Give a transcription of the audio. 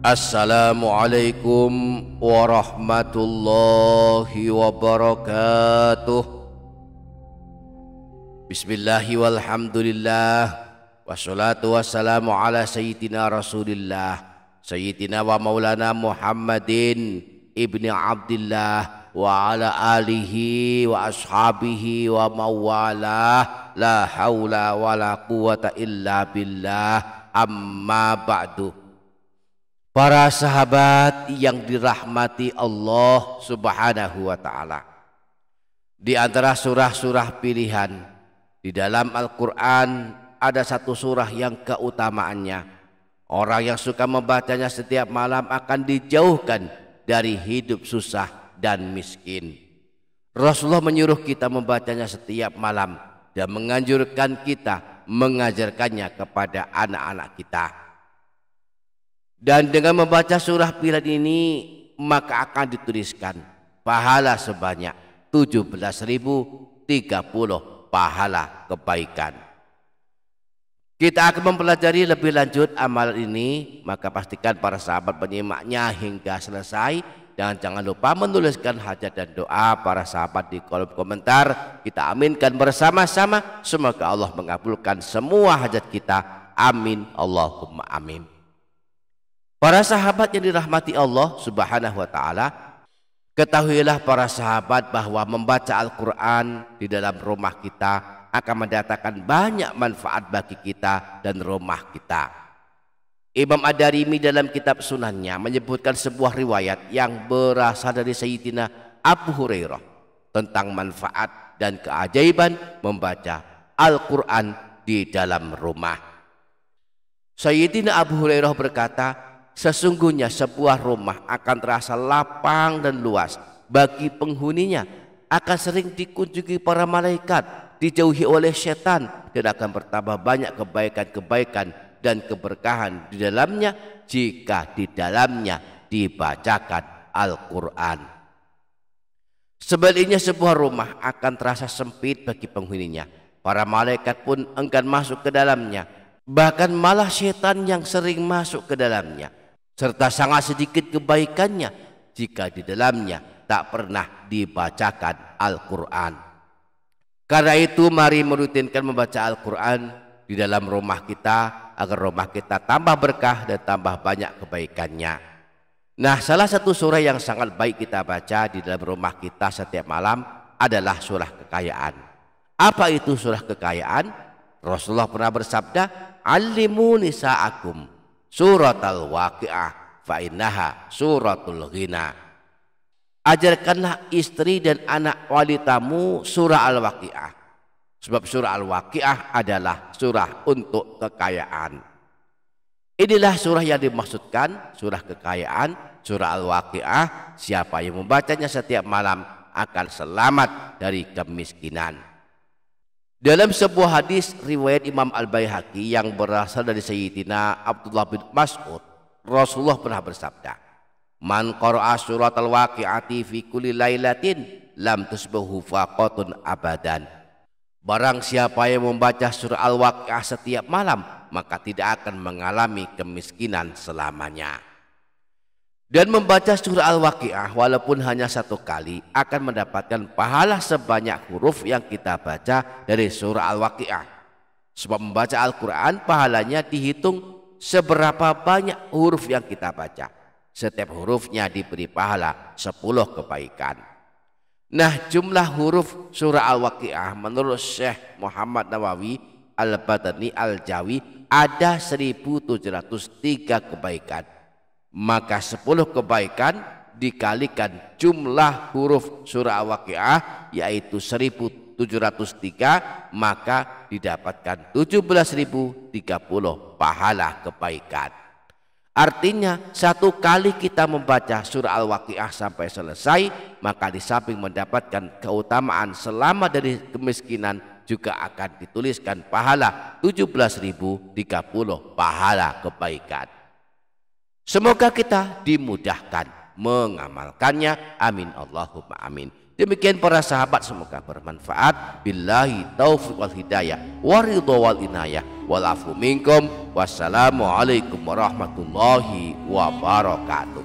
Assalamualaikum warahmatullahi wabarakatuh. Bismillahi walhamdulillah, wassalatu wassalamu ala sayyidina rasulillah, sayyidina wa maulana Muhammadin ibni Abdillah wa ala alihi wa ashabihi wa mawalah, la hawla wa la quwata illa billah, amma ba'du. Para sahabat yang dirahmati Allah Subhanahu wa ta'ala, di antara surah-surah pilihan di dalam Al-Quran ada satu surah yang keutamaannya orang yang suka membacanya setiap malam akan dijauhkan dari hidup susah dan miskin. Rasulullah menyuruh kita membacanya setiap malam dan menganjurkan kita mengajarkannya kepada anak-anak kita. Dan dengan membaca surah pilihan ini maka akan dituliskan pahala sebanyak 17.030 pahala kebaikan. Kita akan mempelajari lebih lanjut amalan ini, maka pastikan para sahabat menyimaknya hingga selesai. Dan jangan lupa menuliskan hajat dan doa para sahabat di kolom komentar. Kita aminkan bersama-sama, semoga Allah mengabulkan semua hajat kita. Amin Allahumma amin. Para sahabat yang dirahmati Allah Subhanahu wa ta'ala, ketahuilah para sahabat bahwa membaca Al-Quran di dalam rumah kita akan mendatangkan banyak manfaat bagi kita dan rumah kita. Imam Ad-Darimi dalam kitab Sunannya menyebutkan sebuah riwayat yang berasal dari Sayyidina Abu Hurairah tentang manfaat dan keajaiban membaca Al-Quran di dalam rumah. Sayyidina Abu Hurairah berkata, sesungguhnya sebuah rumah akan terasa lapang dan luas bagi penghuninya, akan sering dikunjungi para malaikat, dijauhi oleh setan, dan akan bertambah banyak kebaikan-kebaikan dan keberkahan di dalamnya jika di dalamnya dibacakan Al-Quran. Sebaliknya sebuah rumah akan terasa sempit bagi penghuninya, para malaikat pun enggan masuk ke dalamnya, bahkan malah setan yang sering masuk ke dalamnya, serta sangat sedikit kebaikannya jika di dalamnya tak pernah dibacakan Al-Quran. Karena itu mari merutinkan membaca Al-Quran di dalam rumah kita agar rumah kita tambah berkah dan tambah banyak kebaikannya. Nah, salah satu surah yang sangat baik kita baca di dalam rumah kita setiap malam adalah surah kekayaan. Apa itu surah kekayaan? Rasulullah pernah bersabda, "Allimu nisa'akum suratul waqi'ah fa innaha suratul ghina." Ajarkanlah istri dan anak wanitamu surah Al-Waqi'ah, sebab surah Al-Waqi'ah adalah surah untuk kekayaan. Inilah surah yang dimaksudkan, surah kekayaan, surah Al-Waqi'ah. Siapa yang membacanya setiap malam akan selamat dari kemiskinan. Dalam sebuah hadis riwayat Imam Al-Baihaqi yang berasal dari Sayyidina Abdullah bin Mas'ud, Rasulullah pernah bersabda, "Man qara'a surat al-waqi'ati fi kulli lailatin lam tusbahu faqatun abadan." Barang siapa yang membaca surah Al-Waqi'ah setiap malam, maka tidak akan mengalami kemiskinan selamanya. Dan membaca surah Al-Waqi'ah walaupun hanya satu kali akan mendapatkan pahala sebanyak huruf yang kita baca dari surah Al-Waqi'ah. Sebab membaca Al-Quran pahalanya dihitung seberapa banyak huruf yang kita baca. Setiap hurufnya diberi pahala 10 kebaikan. Nah, jumlah huruf surah Al-Waqi'ah menurut Syekh Muhammad Nawawi Al-Badani Al-Jawi ada 1703 kebaikan. Maka 10 kebaikan dikalikan jumlah huruf surah Al-Waqi'ah yaitu 1703, maka didapatkan 17.030 pahala kebaikan. Artinya satu kali kita membaca surah Al-Waqi'ah sampai selesai, maka di samping mendapatkan keutamaan selamat dari kemiskinan, juga akan dituliskan pahala 17.030 pahala kebaikan. Semoga kita dimudahkan mengamalkannya. Amin Allahumma amin. Demikian para sahabat, semoga bermanfaat. Billahi taufiq wal hidayah, waridho wal inayah, wal afu minkum. Wassalamualaikum warahmatullahi wabarakatuh.